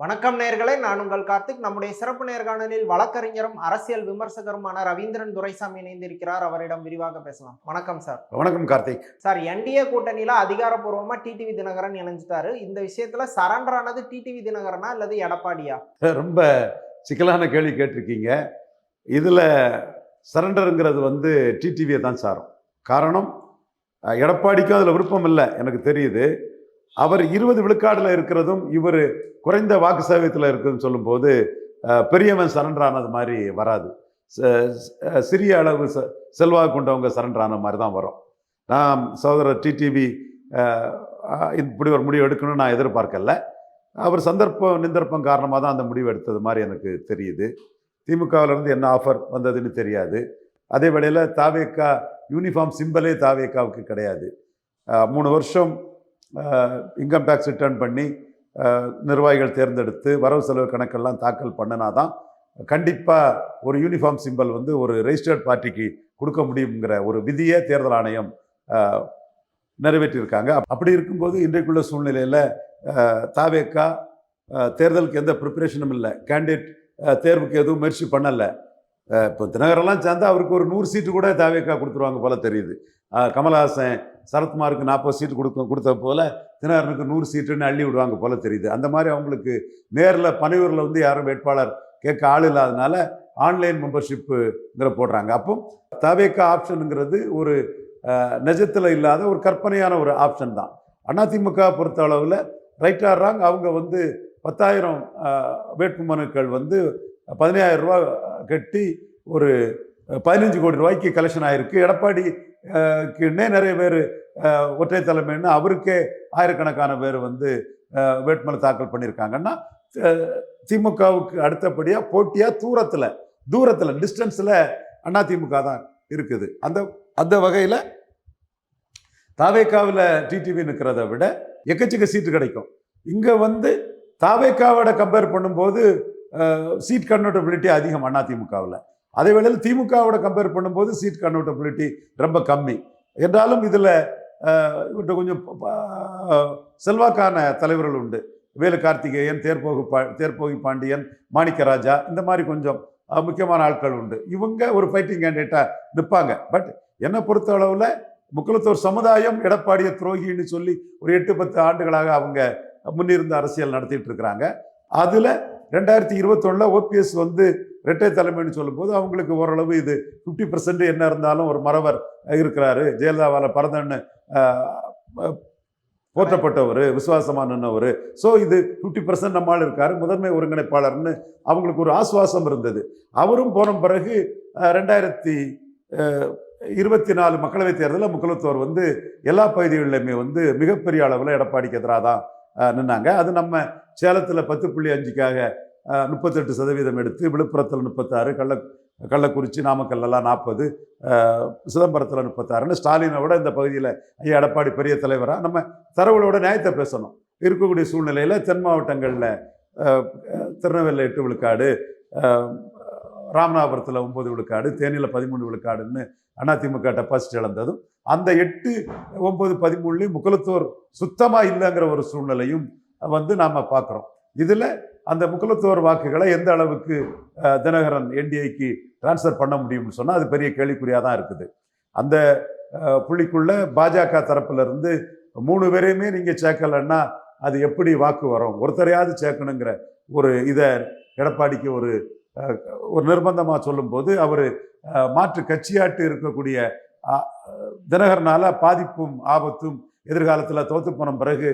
வணக்கம் நேயர்களே, நான் உங்கள் கார்த்திக். நம்முடைய சிறப்பு நேர்காணலில் வழக்கறிஞரும் அரசியல் விமர்சகருமான ரவீந்திரன் துரைசாமி இணைந்திருக்கிறார். அவரிடம் விரிவாக பேசலாம். வணக்கம் சார். வணக்கம் கார்த்திக். சார், என்டிஏ கூட்டணியில அதிகாரப்பூர்வமா டிடிவி தினகரன் இணைஞ்சிட்டாரு. இந்த விஷயத்துல சரண்டர் ஆனது டிடிவி தினகரனா அல்லது எடப்பாடியா? ரொம்ப சிக்கலான கேள்வி கேட்டிருக்கீங்க. இதில் சரண்டருங்கிறது டிடிவியை தான் சாரும். காரணம், எடப்பாடிக்கும் அதில் விருப்பம் இல்லை, எனக்கு தெரியுது. அவர் 20 விழுக்காடில் இருக்கிறதும் இவர் குறைந்த வாக்கு சதவீதத்தில் இருக்குதுன்னு சொல்லும்போது பெரியவன் சரண்டர் ஆனது மாதிரி வராது. சிறிய அளவு செல்வாக்கு கொண்டவங்க சரண்டர் ஆன மாதிரி தான் வரும். நான் சகோதரர் டிடிவி இப்படி ஒரு முடிவு எடுக்கணும்னு நான் எதிர்பார்க்கல. அவர் நிந்தர்ப்பம் காரணமாக தான் அந்த முடிவு எடுத்தது மாதிரி எனக்கு தெரியுது. திமுகவிலேருந்து என்ன ஆஃபர் வந்ததுன்னு தெரியாது. அதே வேளையில் தாவேக்கா யூனிஃபார்ம் சிம்பலே தாவேக்காவுக்கு கிடையாது. 3 வருஷம் இன்கம் டேக்ஸ் ரிட்டர்ன் பண்ணி நிர்வாகிகள் தேர்ந்தெடுத்து வரவு செலவு கணக்கெல்லாம் தாக்கல் பண்ணினா தான் கண்டிப்பாக ஒரு யூனிஃபார்ம் சிம்பல் ஒரு ரெஜிஸ்டர்ட் பார்ட்டிக்கு கொடுக்க முடியுங்கிற ஒரு விதியை தேர்தல் ஆணையம் நிறைவேற்றியிருக்காங்க. அப்படி இருக்கும்போது இன்றைக்குள்ள சூழ்நிலையில் தாவேக்கா தேர்தலுக்கு எந்த ப்ரிப்பரேஷனும் இல்லை, கேண்டிடேட் தேர்வுக்கு எதுவும் முயற்சி பண்ணலை. இப்போ தினகரெல்லாம் சேர்ந்து அவருக்கு ஒரு 100 சீட்டு கூட தாவேக்கா கொடுத்துருவாங்க போல தெரியுது. கமல்ஹாசன் சரத்குமாருக்கு 40 சீட்டு கொடுத்த போல தினகரனுக்கு 100 சீட்டுன்னு அள்ளி விடுவாங்க போல தெரியுது. அந்த மாதிரி அவங்களுக்கு நேரில் பனையூரில் யாரும் வேட்பாளர் கேட்க ஆள் இல்லாதனால ஆன்லைன் மெம்பர்ஷிப்புங்கிற போடுறாங்க. அப்போ தாவேக்கா ஆப்ஷனுங்கிறது ஒரு நிஜத்தில் இல்லாத ஒரு கற்பனையான ஒரு ஆப்ஷன் தான். அதிமுக பொறுத்த அளவில் ரைட் ஆர் ராங், அவங்க 10,000 வேட்புமனுக்கள் 15,000 ரூபா கட்டி ஒரு 15 கோடி ரூபாய்க்கு கலெக்ஷன் ஆகிருக்கு. எடப்பாடிக்குன்னே நிறைய பேர் ஒற்றை தலைமைன்னு அவருக்கே ஆயிரக்கணக்கான பேர் வேட்புமனு தாக்கல் பண்ணியிருக்காங்கன்னா திமுகவுக்கு அடுத்தபடியாக போட்டியாக தூரத்தில் டிஸ்டன்ஸில் அதிமுக தான் இருக்குது. அந்த வகையில் தாவேக்காவில் டிடிவி நிற்கிறத விட எக்கச்சக்க சீட்டு கிடைக்கும். இங்கே தாவேக்காவோட கம்பேர் பண்ணும்போது சீட் கன்வெர்ட்டபிலிட்டி அதிகம் அதிமுகவில். அதே வேளையில் திமுகவோட கம்பேர் பண்ணும்போது சீட் கன்வெர்ட்டபிலிட்டி ரொம்ப கம்மி. என்றாலும் இதில் இவர்கிட்ட கொஞ்சம் செல்வாக்கான தலைவர்கள் உண்டு. வேலு கார்த்திகேயன், தேர்போகி பாண்டியன், மாணிக்கராஜா, இந்த மாதிரி கொஞ்சம் முக்கியமான ஆட்கள் உண்டு. இவங்க ஒரு ஃபைட்டிங் கேண்டிடேட்டாக நிற்பாங்க. பட் என்னை பொறுத்த அளவில் முக்குலத்தோர் சமுதாயம் எடப்பாடியை துரோகின்னு சொல்லி ஒரு 8-10 ஆண்டுகளாக அவங்க முன்னிருந்து அரசியல் நடத்திட்டு இருக்கிறாங்க. அதில் 2021 ஓபிஎஸ் இரட்டை தலைமைன்னு சொல்லும்போது அவங்களுக்கு ஓரளவு இது 50% என்ன இருந்தாலும் ஒரு மறவர் இருக்கிறாரு, ஜெயலலிதாவால் பரதன்னு போற்றப்பட்டவர், விசுவாசமானவர். ஸோ இது 50% நம்மால் இருக்காரு, முதன்மை ஒருங்கிணைப்பாளர்னு அவங்களுக்கு ஒரு ஆசுவாசம் இருந்தது. அவரும் போன பிறகு 2024 மக்களவைத் தேர்தலில் முக்குலத்தோர் எல்லா பகுதிகளிலுமே மிகப்பெரிய அளவில் எடப்பாடிக்கு எதிராக தான் நின்னாங்க. அது நம்ம சேலத்தில் 10.5க்காக 38% எடுத்து, விழுப்புரத்தில் 36, கள்ளக்குறிச்சி நாமக்கல்லாம் 40, சிதம்பரத்தில் 36ன்னு ஸ்டாலினை விட இந்த பகுதியில் ஐயா எடப்பாடி பெரிய தலைவராக நம்ம தரவுகளோட நியாயத்தை பேசணும். இருக்கக்கூடிய சூழ்நிலையில் தென் மாவட்டங்களில் திருநெல்வேலியில் 8 விழுக்காடு, ராமநாதபுரத்தில் 9 விழுக்காடு, தேனியில் 13 விழுக்காடுன்னு அதிமுக டெபாசிட் இழந்ததும் அந்த 8, 9, 13 முக்குலத்தோர் சுத்தமாக இல்லைங்கிற ஒரு சூழ்நிலையும் நாம் பார்க்குறோம். இதில் அந்த முக்குலத்தோர் வாக்குகளை எந்த அளவுக்கு தினகரன் என்டிஏக்கு டிரான்ஸ்ஃபர் பண்ண முடியும்னு சொன்னால் அது பெரிய கேள்விக்குறியாக தான் இருக்குது. அந்த புள்ளிக்குள்ள பாஜக தரப்பிலிருந்து 3 பேரையுமே நீங்கள் சேர்க்கலைன்னா அது எப்படி வாக்கு வரும்? ஒருத்தரையாவது சேர்க்கணுங்கிற ஒரு இதை எடப்பாடிக்கு ஒரு நிர்பந்தமாக சொல்லும்போது அவர் மாற்று கட்சியாட்டு இருக்கக்கூடிய தினகரனால பாதிப்பும் ஆபத்தும் எதிர்காலத்தில் தோத்து போன பிறகு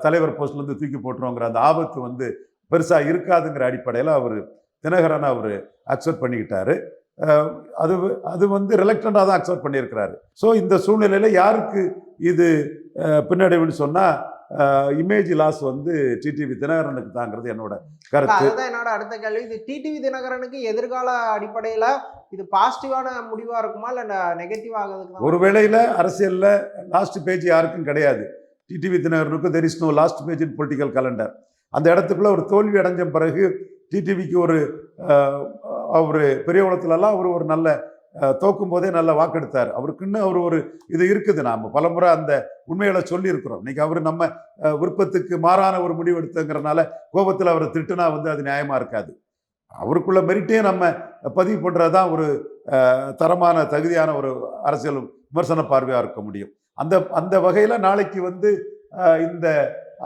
தலைவர் போஸ்ட்லேருந்து தூக்கி போட்டுருவோங்கிற அந்த ஆபத்து பெருசாக இருக்காதுங்கிற அடிப்படையில் அவர் தினகரனை அவர் அக்செப்ட் பண்ணிக்கிட்டாரு. அது ரிலக்டண்டாக தான் அக்செப்ட் பண்ணியிருக்கிறாரு. ஸோ இந்த சூழ்நிலையில் யாருக்கு இது பின்னடைவுன்னு சொன்னால் இமேஜ் லாஸ் டிடிவி தினகரனுக்கு தாங்கிறது என்னோட கருத்து. அதுதான் என்னோட அடுத்த கேள்வி. இது டிடிவி தினகரனுக்கு எதிர்கால அடிப்படையில் இது பாசிட்டிவான முடிவாக இருக்குமா இல்லை நெகட்டிவ் ஆகுதுக்கு? ஒரு வேளையில் அரசியலில் லாஸ்ட் பேஜ் யாருக்கும் கிடையாது. டிடிவி தினகரனுக்கு there is no last page in political calendar. அந்த இடத்துக்குள்ள ஒரு தோல்வி அடைஞ்ச பிறகு டிடிவிக்கு அவர் பெரிய உலகத்துலலாம் அவர் ஒரு நல்ல தோக்கும் போதே நல்ல வாக்கெடுத்தார். அவருக்குன்னு ஒரு இது இருக்குது. நாம் பலமுறை அந்த உண்மைகளை சொல்லியிருக்கிறோம். இன்னைக்கு அவர் நம்ம விருப்பத்துக்கு மாறான ஒரு முடிவு எடுத்துங்கிறனால கோபத்தில் அவரை திட்டுனா அது நியாயமா இருக்காது. அவருக்குள்ள மெரிட்டையும் நம்ம பதிவு பண்ணுறதுதான் ஒரு தரமான தகுதியான ஒரு அரசியல் விமர்சன பார்வையாக இருக்க முடியும். அந்த வகையில் நாளைக்கு இந்த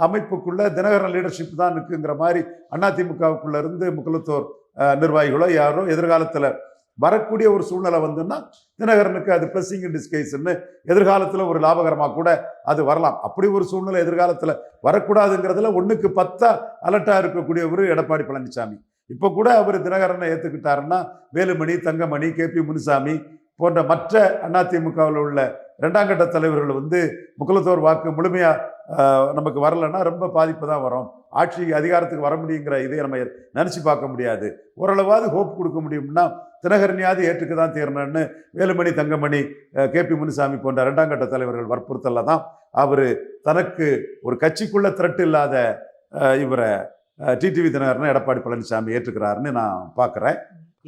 அமைப்புக்குள்ள தினகரன் லீடர்ஷிப் தான் இருக்குங்கிற மாதிரி அதிமுகவுக்குள்ள இருந்து முக்குலத்தோர் நிர்வாகிகளோ யாரோ எதிர்காலத்தில் வரக்கூடிய ஒரு சூழ்நிலை வந்துன்னா தினகரனுக்கு அது பிளஸிங் இன் டிஸ்கைஸ்ன்னு எதிர்காலத்தில் ஒரு லாபகரமாக கூட அது வரலாம். அப்படி ஒரு சூழ்நிலை எதிர்காலத்தில் வரக்கூடாதுங்கிறதுல 1க்கு 10 அலர்ட்டாக இருக்கக்கூடிய ஒரு எடப்பாடி பழனிசாமி. இப்போ கூட அவர் தினகரனை ஏற்றுக்கிட்டாருன்னா வேலுமணி, தங்கமணி, KP முனுசாமி போன்ற மற்ற அதிமுகவில் உள்ள 2ஆம் கட்ட தலைவர்கள் முக்குலத்தோர் வாக்கு முழுமையாக நமக்கு வரலைன்னா ரொம்ப பாதிப்பு தான் வரும். ஆட்சி அதிகாரத்துக்கு வர முடியுங்கிற இதை நம்ம நினச்சி பார்க்க முடியாது. ஓரளவாவது ஹோப் கொடுக்க முடியும்னா தினகரனையாவது ஏற்றுக்க தான் தீரணும்னு வேலுமணி, தங்கமணி, KP முனுசாமி போன்ற 2ஆம் கட்ட தலைவர்கள் வற்புறுத்தல தான் அவர் தனக்கு ஒரு கட்சிக்குள்ள திரட்டு இல்லாத இவரை டிடிவி தினகரனை எடப்பாடி பழனிசாமி ஏற்றுக்கிறாருன்னு நான் பார்க்குறேன்.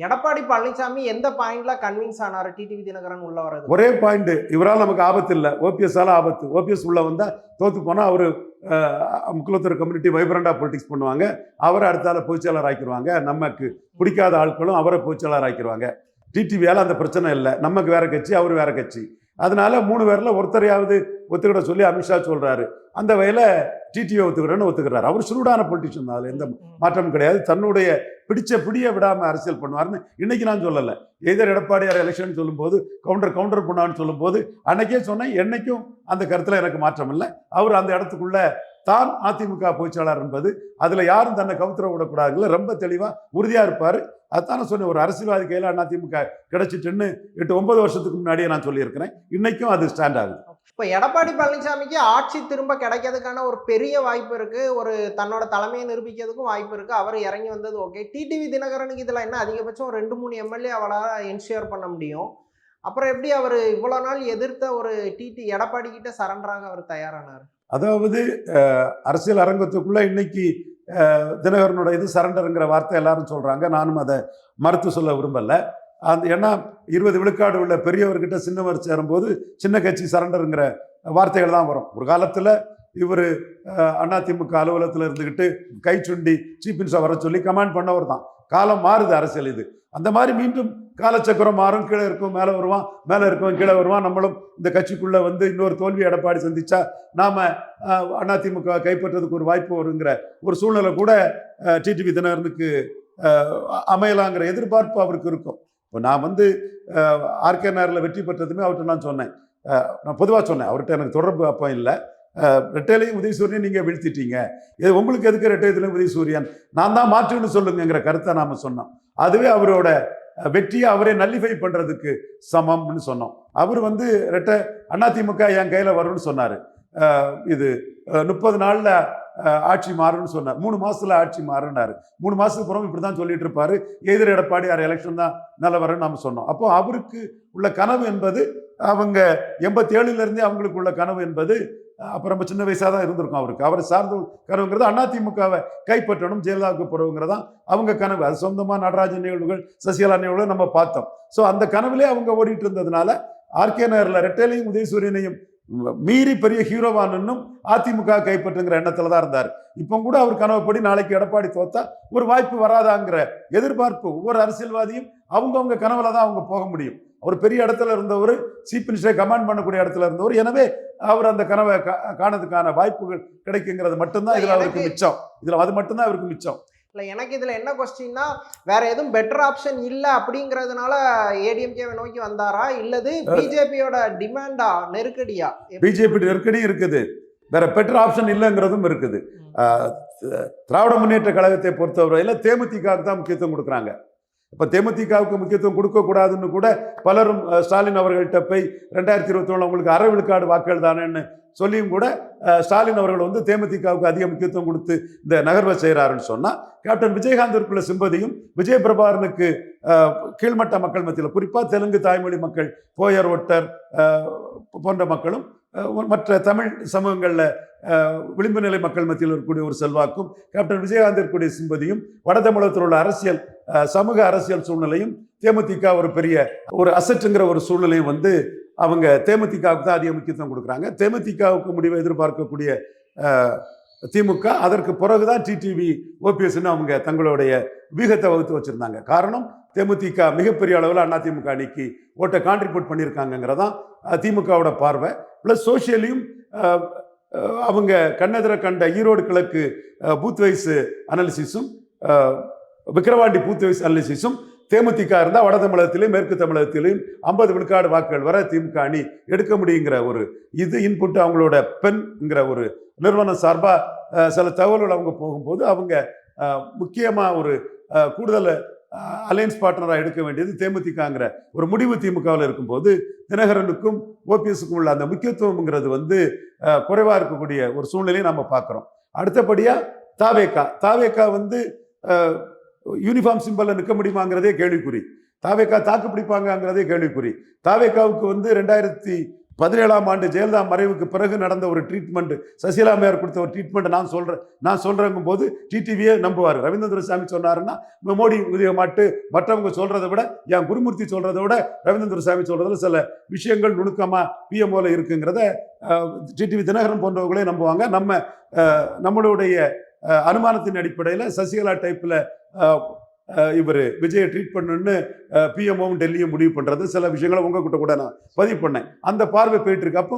எடப்பாடி பழனிசாமி எந்த பாயிண்ட்ல கன்வின்ஸ் ஆனாரு டிடிவி தினகரன் உள்ள வர்றது? ஒரே பாயிண்ட், இவரால் நமக்கு ஆபத்து இல்லை, ஓபிஎஸ்ஸால ஆபத்து. ஓபிஎஸ் உள்ள வந்தால் தோத்து போனால் அவர் முக்குலத்தோர் கம்யூனிட்டி வைப்ரண்டா பொலிட்டிக்ஸ் பண்ணுவாங்க, அவரை அடுத்தால பொதுச்செயலாளர் ஆக்கிடுவாங்க. நமக்கு பிடிக்காத ஆட்களும் அவரை பொதுச்செயலாளர் ஆக்கிடுவாங்க. டிடிவியால் அந்த பிரச்சனை இல்லை. நமக்கு வேற கட்சி, அவர் வேற கட்சி. அதனால 3 பேரில் ஒருத்தரையாவது ஒத்துக்கிட சொல்லி அமித்ஷா சொல்றாரு. அந்த வகையில் டிடிவி ஒத்துக்கிறாரு. அவர் சுருடான பொலிட்டிஷியன், அதில் எந்த மாற்றமும் கிடையாது. தன்னுடைய பிடிய விடாம அரசியல் பண்ணுவார்னு இன்னைக்கு நான் சொல்லலை. எதிர் எடப்பாடியார் எலெக்ஷன் சொல்லும்போது கவுண்டர் பண்ணான்னு சொல்லும்போது அன்னைக்கே சொன்னேன், என்னைக்கும் அந்த கருத்துல எனக்கு மாற்றம் இல்லை. அவர் அந்த இடத்துக்குள்ள தான் அதிமுக பொதுச்செயலாளர் என்பது அதுல யாரும் தன்னை கவுத்துற விடக்கூடாதுல ரொம்ப தெளிவா உறுதியா இருப்பாரு. அதுதானே சொன்னேன், ஒரு அரசியல்வாதி கையில அதிமுக கிடைச்சிட்டுன்னு 8-9 வருஷத்துக்கு முன்னாடியே நான் சொல்லியிருக்கிறேன். இன்னைக்கும் அது ஸ்டாண்ட் ஆகுது. இப்போ எடப்பாடி பழனிசாமிக்கு ஆட்சி திரும்ப கிடைக்கிறதுக்கான ஒரு பெரிய வாய்ப்பு இருக்கு, ஒரு தன்னோட தலைமையை நிரூபிக்கிறதுக்கும் வாய்ப்பு இருக்கு. அவர் இறங்கி வந்தது ஓகே. டிடிவி தினகரனுக்கு இதுல என்ன அதிகபட்சம் 2-3 எம்எல்ஏ அவளால் என்ஷூர் பண்ண முடியும். அப்புறம் எப்படி அவர் இவ்வளவு நாள் எதிர்த்த ஒரு எடப்பாடி கிட்ட சரண்டராக அவர் தயாரானார்? அதாவது அரசியல் அரங்கத்துக்குள்ள இன்னைக்கு தினகரனோட இது சரண்டருங்கிற வார்த்தை எல்லாரும் சொல்றாங்க. நானும் அதை மறுத்து சொல்ல விரும்பல. ஏன்னா 20 விழுக்காடு உள்ள பெரியவர்கிட்ட சின்னவர் சேரும்போது சின்ன கட்சி சரண்டருங்கிற வார்த்தைகள் தான் வரும். ஒரு காலத்தில் இவர் அதிமுக அலுவலகத்தில் இருந்துக்கிட்டு கை சுண்டி சீஃப் மினிஸ்டர் வர சொல்லி கமாண்ட் பண்ணவர் தான். காலம் மாறுது அரசியல் இது. அந்த மாதிரி மீண்டும் காலச்சக்கரம் மாறும். கீழே இருக்கும் மேலே வருவான், மேலே இருக்கும் கீழே வருவான். நம்மளும் இந்த கட்சிக்குள்ளே இன்னொரு தோல்வி எடப்பாடி சந்திச்சா நாம அதிமுக கைப்பற்றதுக்கு ஒரு வாய்ப்பு வருங்கிற ஒரு சூழ்நிலை கூட டிடிவி தினகரனுக்கு அமையலாங்கிற எதிர்பார்ப்பு அவருக்கு இருக்கும். இப்போ நான் ஆர்கே நகரில் வெற்றி பெற்றதுமே அவர்கிட்ட நான் சொன்னேன், நான் பொதுவாக சொன்னேன், அவர்கிட்ட எனக்கு தொடர்பு அப்போ இல்லை. ரெட்டையிலையும் உதயசூரியன் நீங்கள் வீழ்த்திட்டீங்க, இது உங்களுக்கு எதுக்கு ரெட்டையத்துலையும் உதயசூரியன், நான் தான் மாற்றுன்னு சொல்லுங்கிற கருத்தை நாம் சொன்னோம். அதுவே அவரோட வெற்றியை அவரே நல்லிஃபை பண்ணுறதுக்கு சமம்னு சொன்னோம். அவர் ரெட்டை அதிமுக என் கையில் வரும்னு சொன்னார். இது 30 நாளில் ஆட்சி மாறும்னு சொன்னார். 3 மாசத்துல ஆட்சி மாறுனாரு. 3 மாசத்துக்கு அப்புறம் இப்படி தான் சொல்லிட்டு இருப்பாரு. எதிர் எடப்பாடி எலெக்ஷன் தான் நல்ல வரன்னு நாம சொன்னோம். அப்போ அவருக்கு உள்ள கனவு என்பது, அவங்க 87 இருந்தே அவங்களுக்கு உள்ள கனவு என்பது, அப்போ ரொம்ப சின்ன வயசாக தான் இருந்திருக்கும் அவருக்கு. அவரை சார்ந்த கனவுங்கிறது அதிமுகவை கைப்பற்றணும், ஜெயலலிதாவுக்கு போறவங்கிறதான் அவங்க கனவு. அது சொந்தமாக நடராஜன் நிகழ்வுகள், சசிகலா நிகழ்வுகள் நம்ம பார்த்தோம். ஸோ அந்த கனவுலேயே அவங்க ஓடிட்டு இருந்ததுனால ஆர்கே நகரில் ரெட்டையிலையும் உதயசூரியனையும் மீறி பெரிய ஹீரோவானும் அதிமுக கைப்பற்றுங்கிற எண்ணத்துல தான் இருந்தார். இப்போ கூட அவர் கனவுப்படி நாளைக்கு எடப்பாடி தோத்தா ஒரு வாய்ப்பு வராதாங்கிற எதிர்பார்ப்பு. ஒவ்வொரு அரசியல்வாதியும் அவங்கவுங்க கனவுல தான் அவங்க போக முடியும். அவர் பெரிய இடத்துல இருந்தவர், சீஃப் மினிஸ்டரை கமாண்ட் பண்ணக்கூடிய இடத்துல இருந்தவர். எனவே அவர் அந்த கனவை காணதுக்கான வாய்ப்புகள் கிடைக்குங்கிறது மட்டும்தான் இதுல அவருக்கு மிச்சம். இதுல அது மட்டும்தான் அவருக்கு மிச்சம். இல்லை, எனக்கு இதில் என்ன கொஸ்டின்னா, வேற எதுவும் பெட்டர் ஆப்ஷன் இல்லை அப்படிங்கிறதுனால ஏடிஎம்கேவை நோக்கி வந்தாரா, இல்லது பிஜேபியோட டிமாண்டா, நெருக்கடியா? பிஜேபி நெருக்கடியும் இருக்குது, வேற பெட்டர் ஆப்ஷன் இல்லைங்கிறதும் இருக்குது. திராவிட முன்னேற்ற கழகத்தை பொறுத்தவரையில் தேமுதிகவுக்கு தான் முக்கியத்துவம் கொடுக்குறாங்க. இப்போ தேமுதிகவுக்கு முக்கியத்துவம் கொடுக்கக்கூடாதுன்னு கூட பலரும் ஸ்டாலின் அவர்கள்ட்ட போய் 2021 உங்களுக்கு அரை விழுக்காடு வாக்குகள் தானேன்னு சொல்லியும் கூட ஸ்டாலின் அவர்கள் தேமுதிகவுக்கு அதிக முக்கியத்துவம் கொடுத்து இந்த நகர்வை செய்கிறாருன்னு சொன்னால், கேப்டன் விஜயகாந்திற்குள்ள சிம்பதியும் விஜய பிரபாகரனுக்கு கீழ்மட்ட மக்கள் மத்தியில், குறிப்பாக தெலுங்கு தாய்மொழி மக்கள், போயர் ஒட்டர் போன்ற மக்களும் மற்ற தமிழ் சமூகங்களில் விளிம்பு நிலை மக்கள் மத்தியில் இருக்கக்கூடிய ஒரு செல்வாக்கும் கேப்டன் விஜயகாந்த் இருக்கக்கூடிய சிம்பதியும் வட தமிழகத்தில் உள்ள அரசியல் சமூக அரசியல் சூழ்நிலையும் தேமுதிக ஒரு பெரிய ஒரு அசட்டுங்கிற ஒரு சூழ்நிலையும் வந்து அவங்க தேமுதிகவுக்கு தான் அதிக முக்கியத்துவம் கொடுக்குறாங்க. தேமுதிகவுக்கு முடிவை எதிர்பார்க்கக்கூடிய திமுக அதற்கு பிறகுதான் டிடிவி ஓபிஎஸ்ன்னு அவங்க தங்களுடைய வியூகத்தை வகுத்து வச்சிருந்தாங்க. காரணம், தேமுதிக மிகப்பெரிய அளவில் அதிமுக அணிக்கு ஓட்டை கான்ட்ரிபியூட் பண்ணியிருக்காங்கிறதான் திமுகவோட பார்வை. ப்ளஸ் சோசியலையும் அவங்க கண்ணெதிர கண்ட ஈரோடு கிழக்கு பூத் வைஸ் அனாலிசிஸும் விக்கிரவாண்டி பூத் வைஸ் அனாலிசிஸும் தேமுதிக இருந்தால் வட தமிழகத்திலையும் மேற்கு தமிழகத்திலையும் 50 விழுக்காடு வாக்குகள் வர திமுக அணி எடுக்க முடியுங்கிற ஒரு இது இன்புட் அவங்களோட பெண்ங்கிற ஒரு நிறுவனம் சார்பாக சில தகவல்கள் அவங்க போகும்போது அவங்க முக்கியமாக ஒரு கூடுதல் அலையன்ஸ் பார்ட்னராக எடுக்க வேண்டியது தேமுதிகங்கிற ஒரு முடிவு திமுகவில் இருக்கும்போது தினகரனுக்கும் ஓபிஎஸ்க்கும் உள்ள அந்த முக்கியத்துவம்ங்கிறது வந்து குறைவாக இருக்கக்கூடிய ஒரு சூழ்நிலையை நம்ம பார்க்குறோம். அடுத்தபடியாக தாவேகா வந்து யூனிஃபார்ம் சிம்பல்ல நிற்க முடியுமாங்கிறதே கேள்விக்குறி. தாவேகா தாக்கு பிடிப்பாங்கிறதே கேள்விக்குறி. தாவேகாவுக்கு வந்து 2017 ஜெயலலிதா மறைவுக்கு பிறகு நடந்த ஒரு ட்ரீட்மெண்ட், சசிகலா அம்மையார் கொடுத்த ஒரு ட்ரீட்மெண்ட் நான் சொல்றேங்கும் போது டிடிவியே நம்புவார். ரவீந்திர சாமி சொன்னாருன்னா மோடி உதய மாட்டு மற்றவங்க சொல்றதை விட, என் குருமூர்த்தி சொல்றதை விட ரவீந்திர சாமி சொல்றதுல சில விஷயங்கள் நுணுக்கமா பிஎம்ஓல இருக்குங்கிறத டிடிவி தினகரன் போன்றவர்களே நம்புவாங்க. நம்மளுடைய அனுமானத்தின் அடிப்படையில் சசிகலா டைப்ல இவர் விஜயை ட்ரீட் பண்ணுன்னு பிஎம்ஓவும் டெல்லியும் முடிவு பண்ணுறது சில விஷயங்களை உங்ககிட்ட கூட நான் பதிவு பண்ணேன். அந்த பார்வை போயிட்டு இருக்கு. அப்போ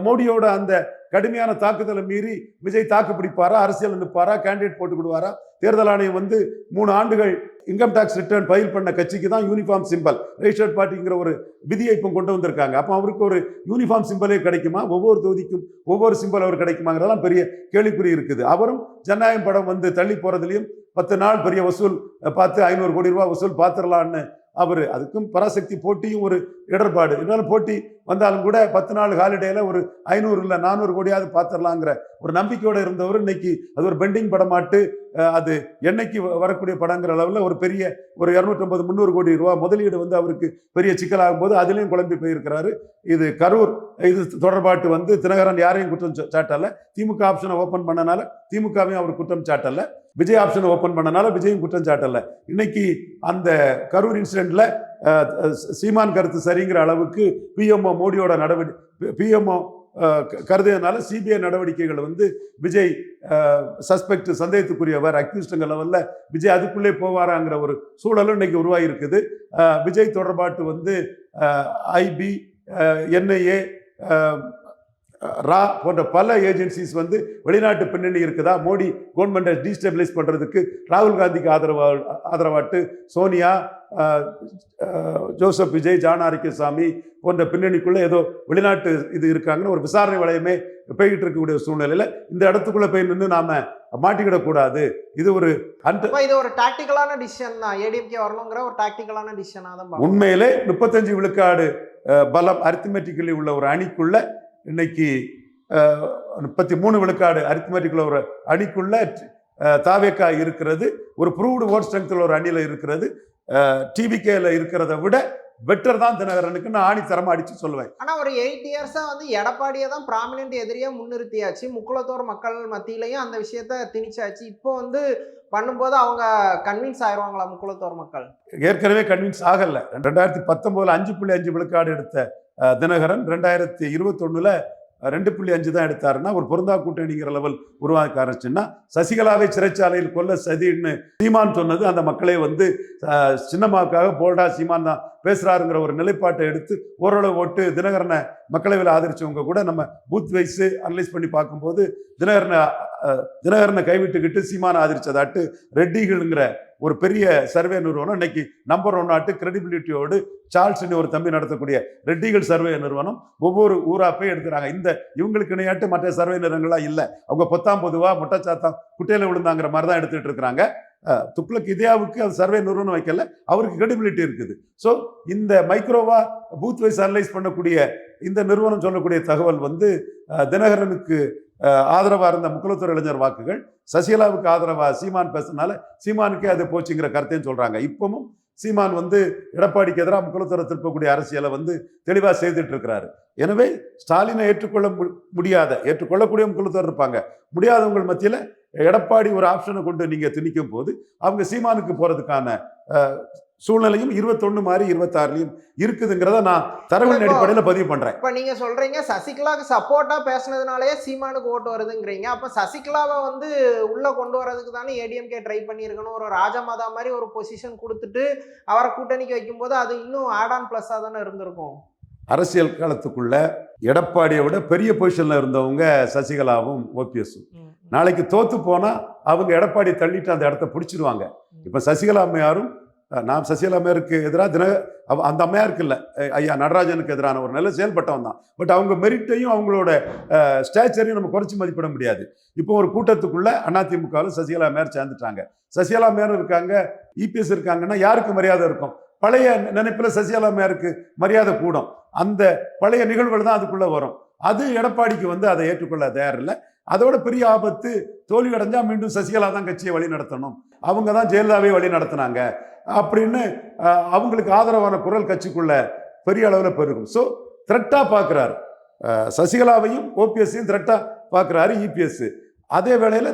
மோடியோட அந்த கடுமையான தாக்குதலை மீறி விஜய் தாக்கு பிடிப்பாரா, அரசியல் நிற்பாரா, கேண்டிடேட் போட்டு கொடுவாரா? தேர்தல் ஆணையம் வந்து 3 ஆண்டுகள் இன்கம் டாக்ஸ் ரிட்டர்ன் ஃபைல் பண்ண கட்சிக்கு தான் யூனிஃபார்ம் சிம்பல் ரெஜிஸ்டர்ட் பார்ட்டிங்கிற ஒரு விதியை இப்போ கொண்டு வந்திருக்காங்க. அப்போ அவருக்கு ஒரு யூனிஃபார்ம் சிம்பலே கிடைக்குமா? ஒவ்வொரு தொகுதிக்கும் ஒவ்வொரு சிம்பல் அவர் கிடைக்குமாங்கிறதெல்லாம் பெரிய கேள்விக்குறி இருக்குது. அவரும் ஜனநாயகம் படம் வந்து தள்ளி போகிறதுலையும் 10 நாள் பெரிய வசூல் பார்த்து 500 கோடி ரூபாய் வசூல் பார்த்துடலான்னு அவர், அதுக்கும் பராசக்தி போட்டியும் ஒரு இடர்பாடு. இருந்தாலும் போட்டி வந்தாலும் கூட 10 நாள் ஹாலிடேல ஒரு 500 இல்லை 400 கோடியாவது பார்த்துடலாங்கிற ஒரு நம்பிக்கையோடு இருந்தவர் இன்னைக்கு அது ஒரு பெண்டிங் படமாட்டு, அது என்னைக்கு வரக்கூடிய படங்கிற அளவில் ஒரு பெரிய ஒரு 250-300 கோடி ரூபாய் முதலீடு வந்து அவருக்கு பெரிய சிக்கலாகும் போது அதுலேயும் குழம்பி போயிருக்கிறாரு. இது கரூர் இது தொடர்பாட்டு வந்து தினகரன் யாரையும் குற்றம் சாட்டல, திமுக ஆப்ஷனை ஓப்பன் பண்ணனால திமுகவையும் அவர் குற்றம் சாட்டல, விஜய் ஆப்ஷனை ஓப்பன் பண்ணனால விஜயும் குற்றம் சாட்டல. இன்னைக்கு அந்த கரூர் இன்சிடென்ட்ல சீமான் கருத்து சரிங்கிற அளவுக்கு பிஎம்ஓ மோடியோட பிஎம்ஓ கருதுனால சிபிஐ நடவடிக்கைகள் வந்து விஜய் சஸ்பெக்ட் சந்தேகத்துக்குரியவர் அக்யூஸ்டுங்கிற லெவலில் விஜய் அதுக்குள்ளே போவாராங்கிற ஒரு சூழலும் இன்னைக்கு உருவாகி இருக்குது. விஜய் தொடர்பாட்டு வந்து ஐபி, என்ஐஏ, ரா போன்ற பல ஏஜென்சிஸ் வந்து வெளிநாட்டு பின்னணி இருக்குதா, மோடி கவர்மெண்ட்டை டீஸ்டெபிலைஸ் பண்ணுறதுக்கு ராகுல் காந்திக்கு ஆதரவாட்டு சோனியா, ஜோசப் விஜய், ஜான் ஆரோக்கியசாமி போன்ற பின்னணிக்குள்ளே ஏதோ வெளிநாட்டு இது இருக்காங்கன்னு ஒரு விசாரணை வளையமே போய்கிட்டு இருக்கக்கூடிய சூழ்நிலையில் இந்த இடத்துக்குள்ளே போய் நின்று நாம மாட்டிக்கிடக்கூடாது. இது ஒரு இது ஒரு டாக்டிக்கலான டிசிஷன் தான். ஏடிஎம்கே வரணுங்கிற ஒரு டாக்டிக்கலான டிசிஷனாக தான் உண்மையிலே 35 விழுக்காடு பலம் அரித்மெட்டிக்கலி உள்ள ஒரு அணிக்குள்ள இன்னைக்கு 33 விழுக்காடு அரித்மெட்டிக்குள்ள ஒரு அணிக்குள்ள தாவேகா இருக்கிறது. ஒரு ப்ரூவ்டு ஓட் ஸ்ட்ரெங்க்ல ஒரு அணியில இருக்கிறது. டிவிகேல இருக்கிறத விட பெட்டர் தான் தினகரனுக்கு நான் ஆணித்தரமா அடிச்சு சொல்லுவேன். ஆனா ஒரு 8 இயர்ஸா வந்து எடப்பாடியை தான் ப்ராமினென்ட் எதிரியா முன்னிறுத்தியாச்சு. முக்குளத்தோர் மக்கள் மத்தியிலையும் அந்த விஷயத்த திணிச்சாச்சு. இப்போ வந்து பண்ணும்போது அவங்க கன்வின்ஸ் ஆயிடுவாங்களா முக்குளத்தோர் மக்கள்? ஏற்கனவே கன்வின்ஸ் ஆகல. 2019 5.5 விழுக்காடு எடுத்த தினகரன் 2021 2.5 தான் எடுத்தாருன்னா ஒரு பொருந்தா கூட்டணிங்கிற லெவல் உருவாக்க ஆரம்பிச்சுன்னா சசிகலாவை சிறைச்சாலையில் கொல்ல சதின்னு சீமான் சொன்னது அந்த மக்களே வந்து சின்னமாவுக்காக போல்டா சீமான் தான் பேசுறாருங்கிற ஒரு நிலைப்பாட்டை எடுத்து ஓரளவு ஓட்டு தினகரனை மக்களவையில் ஆதரிச்சவங்க கூட நம்ம பூத் வைஸ் அனலைஸ் பண்ணி பார்க்கும்போது தினகரனை கைவிட்டுக்கிட்டு சீமானை ஆதரிச்சதாட்டு ரெட்டிகள்ங்கிற ஒரு பெரிய சர்வே நிறுவனம் இன்னைக்கு நம்பர் 1 ஆட்டு கிரெடிபிலிட்டியோடு சார்ல்ஸ் ஒரு தம்பி நடத்தக்கூடிய ரெட்டிகள் சர்வே நிறுவனம் ஒவ்வொரு ஊரா போய் எடுக்கிறாங்க. இந்த இவங்களுக்கு இணையாட்டு மற்ற சர்வே நிறுவனங்கள்லாம் இல்லை. அவங்க பொத்தாம் பொதுவா முட்டைச்சாத்தம் குட்டையில விழுந்தாங்கிற மாதிரி தான் எடுத்துட்டு இருக்கிறாங்க. துக்ளக் இந்தியாவுக்கு அது சர்வே நிறுவனம் வைக்கல, அவருக்கு கிரெடிபிலிட்டி இருக்குது. ஸோ இந்த மைக்ரோவா பூத் வைஸ் அனலைஸ் பண்ணக்கூடிய இந்த நிறுவனம் சொல்லக்கூடிய தகவல் வந்து தினகரனுக்கு ஆதரவா இருந்த முக்குளத்தூர் இளைஞர் வாக்குகள் சசிகலாவுக்கு ஆதரவா சீமான் பேசுனால சீமானுக்கே அது போச்சுங்கிற கருத்தையும் சொல்றாங்க. இப்பவும் சீமான் வந்து எடப்பாடிக்கு எதிராக முக்குளத்தோரை திருப்பக்கூடிய அரசியலை வந்து தெளிவாக செய்துட்டு இருக்கிறாரு. எனவே ஸ்டாலினை ஏற்றுக்கொள்ளக்கூடிய முக்குளத்தோர் இருப்பாங்க. முடியாதவங்க மத்தியில் எடப்பாடி ஒரு ஆப்ஷனை கொண்டு நீங்க திணிக்கும் போது அவங்க சீமானுக்கு போறதுக்கான சூழ்நிலையும் 21 மாதிரி 26லயும் இருக்குதுங்கிறத நான் தரவின் அடிப்படையில் பதிவு பண்றேன். இப்ப நீங்க சொல்றீங்க சசிகலாவுக்கு சப்போர்ட்டா பேசுனதுனாலயே சீமானுக்கு ஓட்டு வருதுங்கிறீங்க. அப்ப சசிகலாவை வந்து உள்ள கொண்டு வரதுக்கு தானே ஏடிஎம்கே ட்ரை பண்ணியிருக்கணும். ஒரு ராஜமாதா மாதிரி ஒரு பொசிஷன் கொடுத்துட்டு அவரை கூட்டணிக்கு வைக்கும்போது அது இன்னும் ஆட் ஆன் பிளஸ்ஸா தானே இருந்திருக்கும். அரசியல் காலத்துக்குள்ள எடப்பாடியை விட பெரிய பொசிஷன்ல இருந்தவங்க சசிகலாவும் ஓபிஎஸும். நாளைக்கு தோத்து போனா அவங்க எடப்பாடி தள்ளிட்டு அந்த இடத்த பிடிச்சிருவாங்க. இப்ப சசிகலா அம்மையாரும் நான் சசிகலா அம்மையாருக்கு எதிராக அந்த அம்மையாருக்கு இல்லை, ஐயா நடராஜனுக்கு எதிரான ஒரு நல்ல செயல்பட்டவன் தான். பட் அவங்க மெரிட்டையும் அவங்களோட ஸ்டேச்சரையும் நம்ம குறைச்சி மதிப்பிட முடியாது. இப்போ ஒரு கூட்டத்துக்குள்ள அதிமுகவில் சசிகலா அம்மையார் சேர்ந்துட்டாங்க. சசிகலா அம்மையாரும் இருக்காங்க, இபிஎஸ் இருக்காங்கன்னா யாருக்கு மரியாதை இருக்கும்? பழைய நினைப்பில் சசிகலா அம்மையாருக்கு மரியாதை கூடும். அந்த பழைய நிகழ்வுகள் தான் அதுக்குள்ள வரும். அது எடப்பாடிக்கு வந்து அதை ஏற்றுக்கொள்ள தயாரில்லை. அதோட பெரிய ஆபத்து, தோல்வி அடைஞ்சா மீண்டும் சசிகலா தான் கட்சியை வழி நடத்தணும், அவங்க தான் ஜெயலலிதாவை வழி நடத்தினாங்க அப்படின்னு அவங்களுக்கு ஆதரவான குரல் கட்சிக்குள்ள பெரிய அளவில் பெருகும். ஸோ த்ரெட்டா பார்க்குறாரு, சசிகலாவையும் ஓபிஎஸ்ஸையும் த்ரெட்டா பார்க்குறாரு இபிஎஸ். அதே வேளையில்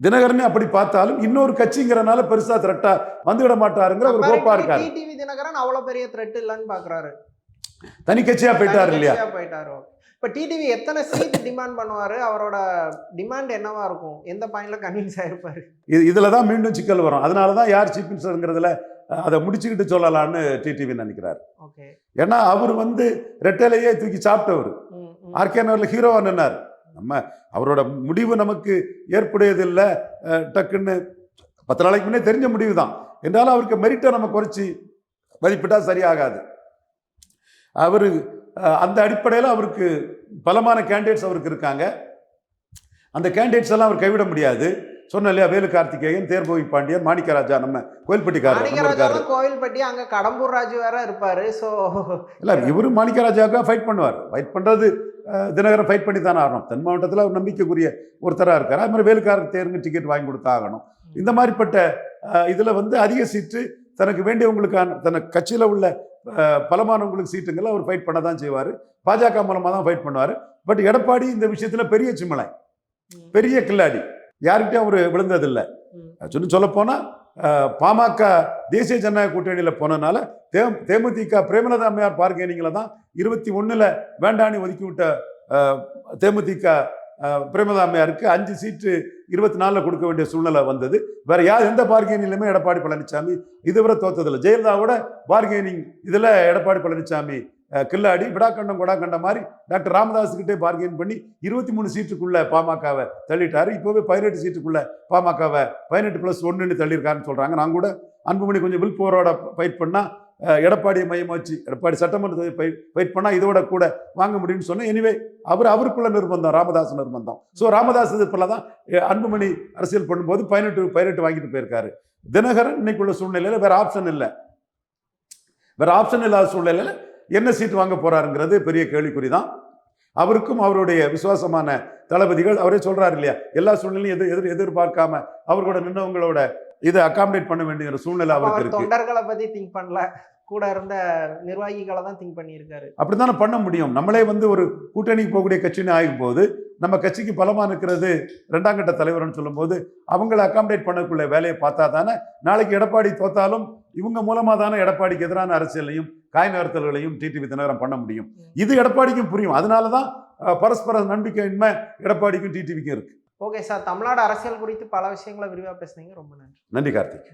தினகரனே அப்படி பார்த்தாலும் இன்னொரு கட்சிங்கிறனால பெருசா த்ரெட்டா வந்துவிட மாட்டாருங்கிற ஒரு கோப்பா இருக்காரு. டிடிவி தினகரன் அவ்வளவு பெரிய த்ரெட் இல்லைன்னு பாக்குறாரு, தனி கட்சியா போயிட்டாரு இல்லையா? போயிட்டாரு. இப்ப டிடிவி எத்தனை சீட் டிமாண்ட் பண்ணுவாரு? அவரோட டிமாண்ட் என்னவா இருக்கும்? எந்த பாயிண்ட்ல கன்வின்ஸ் ஆயிருப்பாரு? இதுலதான் மீண்டும் சிக்கல் வரும். அதனாலதான் யார் சீஃப் மினிஸ்டர்ங்கிறதுல அதை முடிச்சுக்கிட்டு சொல்லலான்னு டிடிவி நினைக்கிறாரு. ஏன்னா அவர் வந்து ரெட்டையிலேயே தூக்கி சாப்பிட்டவர், ஆர்கே நகர்ல ஹீரோவா நின்னார். நம்ம அவரோட முடிவு நமக்கு ஏற்புடையதில்லை, டக்குன்னு 10 நாளைக்கு முன்னே தெரிஞ்ச முடிவு தான் என்றாலும் அவருக்கு மெரிட்டை நம்ம குறைச்சி மதிப்பிட்டா சரியாகாது. அவரு அந்த அடிப்படையில் அவருக்கு பலமான கேண்டிடேட்ஸ் அவருக்கு இருக்காங்க. அந்த கேண்டிடேட்ஸ் எல்லாம் அவர் கைவிட முடியாது. சொன்ன இல்லையா, வேலு கார்த்திகேயன், தேர்போவி பாண்டியன், மாணிக்கராஜா, நம்ம கோயில்பட்டிக்காரர், கோயில்பட்டி அங்க கடம்பூர் ராஜு வேற இருப்பாரு. ஸோ இல்லை, இவரு மாணிக்கராஜாவுக்காக ஃபைட் பண்ணுவார். ஃபைட் பண்றது தினகரன் ஃபைட் பண்ணி தானே ஆகணும். தென் மாவட்டத்தில் அவர் நம்பிக்கைக்குரிய ஒருத்தராக இருக்கார். அது மாதிரி வேலுக்காரருக்கு டிக்கெட் வாங்கி கொடுத்தாகணும். இந்த மாதிரிப்பட்ட இதில் வந்து அதிக சீட்டு தனக்கு வேண்டியவங்களுக்கான தனக்கு கட்சியில் உள்ள பலமானவங்களுக்கு சீட்டுங்களை அவர் ஃபைட் பண்ண தான் செய்வார். பாஜக மூலமாக தான் ஃபைட் பண்ணுவார். பட் எடப்பாடி இந்த விஷயத்தில் பெரிய சிம்மலை, பெரிய கில்லாடி, யாருக்கிட்டையும் அவர் விழுந்ததில்லை. சொல்லப்போனால் பாமக தேசிய ஜனநாயக கூட்டணியில் போனதுனால தேமுதிக பிரேமலதா அம்மையார் பார்கெனிங்கில் தான் 21 வேண்டான்னு ஒதுக்கி விட்ட தேமுதிக பிரேமலதா அம்மையாருக்கு 5 சீட்டு 24 கொடுக்க வேண்டிய சூழ்நிலை வந்தது. வேற எந்த பார்கெனிலுமே எடப்பாடி பழனிசாமி இதுவரை தோத்ததில்லை. ஜெயலலிதாவோட பார்கெனிங் இதில் எடப்பாடி பழனிசாமி கில்லாடி, விடாக்கண்டம் கொடாக்கண்டம் மாதிரி டாக்டர் ராமதாஸுக்கிட்டே பார்கெயின் பண்ணி 23 சீட்டுக்குள்ள பாமகவை தள்ளிட்டாரு. இப்போவே 18 சீட்டுக்குள்ள பாமகவை 18+1 தள்ளியிருக்காருன்னு சொல்றாங்க. நான் கூட அன்புமணி கொஞ்சம் வில் போரோட ஃபைட் பண்ணா, எடப்பாடியை மையமா வச்சு எடப்பாடி சட்டமன்றத்தை ஃபைட் பண்ணா இதோட கூட வாங்க முடியும்னு சொன்னேன். எனிவே அவருக்குள்ள நிர்பந்தம், ராமதாஸ் நிர்பந்தம். ஸோ ராமதாஸ் இதுல தான் அன்புமணி அரசியல் பண்ணும்போது 18 வாங்கிட்டு போயிருக்காரு. தினகரன் இன்னைக்குள்ள சூழ்நிலையில வேற ஆப்ஷன் இல்லை. வேற ஆப்ஷன் இல்லாத சூழ்நிலையில என்ன சீட் வாங்க போறாருங்கிறது பெரிய கேள்விக்குறி தான். அவருக்கும் அவருடைய விசுவாசமான தளபதிகள், அவரே சொல்றாரு இல்லையா, எல்லா சூழ்நிலையும் எதிர்பார்க்காம அவர்களோட நின்னவங்களோட இதை அகாமடேட் பண்ண வேண்டிய சூழ்நிலை அவருக்கு இருக்கு. தொண்டர்களை பத்தி திங்க் பண்ணல, கூட இருந்த நிர்வாகிகளை தான் திங்க் பண்ணியிருக்காரு. அப்படித்தானே பண்ண முடியும். நம்மளே வந்து ஒரு கூட்டணிக்கு போகக்கூடிய கட்சின்னு ஆகும் போது நம்ம கட்சிக்கு பலமா இருக்கிறது 2ஆம் கட்ட தலைவர்னு சொல்லும் போது அவங்களை அகாமடேட் பண்ணக்குள்ள வேலையை பார்த்தா தானே நாளைக்கு எடப்பாடி தோத்தாலும் இவங்க மூலமா தானே எடப்பாடிக்கு எதிரான அரசியலையும் காய் நகர்த்தல்களையும் டிடிவி தினகரன் பண்ண முடியும். இது எடப்பாடிக்கும் புரியும். அதனாலதான் பரஸ்பர நம்பிக்கையின்மை எடப்பாடிக்கும் டிடிவிக்கும் இருக்கு. ஓகே சார், தமிழ்நாடு அரசியல் குறித்து பல விஷயங்களை விரிவாக பேசுனீங்க. ரொம்ப நன்றி. நன்றி கார்த்திக்.